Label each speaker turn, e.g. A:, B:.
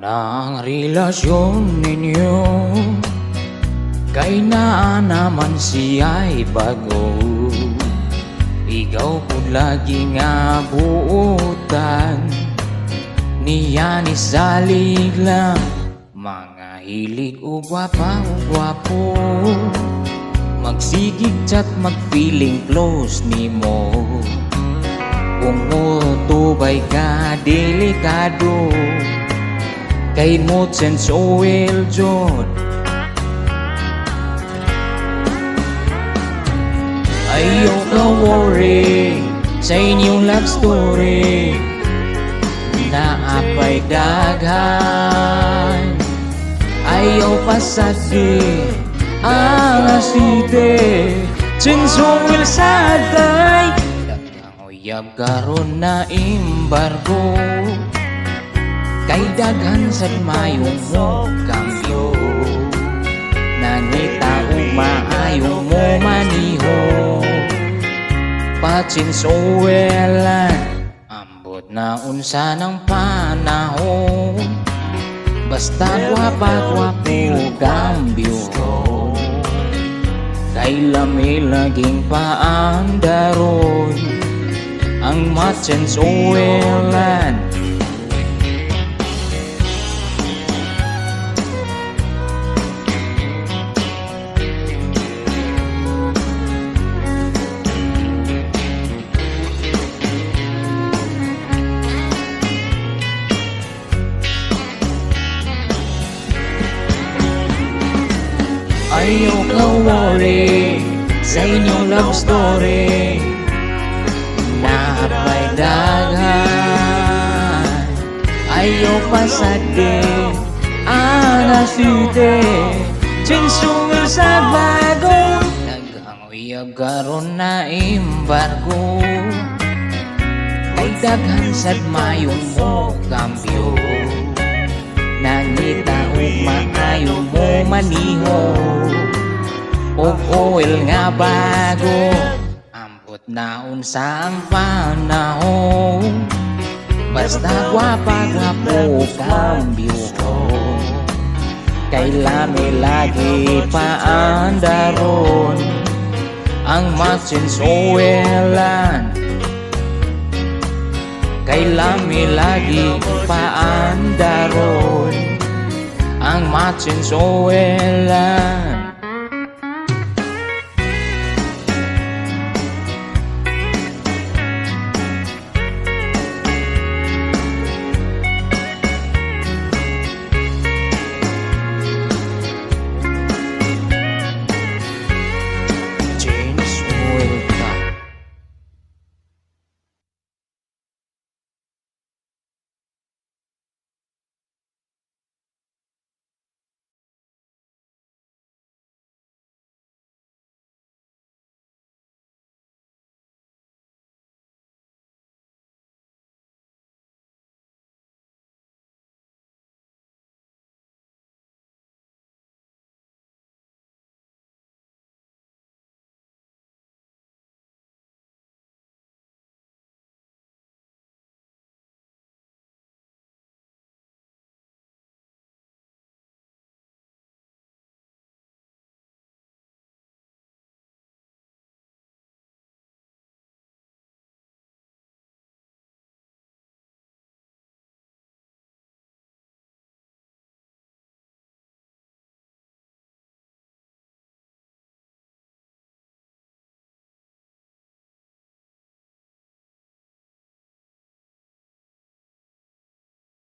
A: Ang relasyon ninyo kay naa naman siya'y bago. Ikaw po lagi nga buutan, niya ni salig lang. Mga hilig o gwapa o gwapo, magsigig chat mag-feeling close ni mo. Kung utubay ka delikado, kay mo sense oil jod. Ayaw ka worry sa inyong love story, naapay daghan. Ayaw pasagi ang asite, sense oil sa day. Dagang uyab karon na embargo, kay daghan sad mayong mo kambyo. Nangita o maayo mo maniho, patins oelan, ambot na unsa ng panahon. Basta gwapa-gwapo kambyo, kay lami laging paandaron ang matins oelan. Ayaw ka worry sa inyong love story, naapay daghan. Ayaw pasagdi ang asite, sinsungal sa bago. Dagang uyab karon na embargo, kay daghan sad mayong mo kambyo. Nangita o maayo mo maniho, og oil nga bago, ambot na unsa ang panahon. Basta gwapa-gwapo kambyo ko, kay lami lagi paandaron ang matins oelan. Kay lami lagi paandaron ang matins oelan.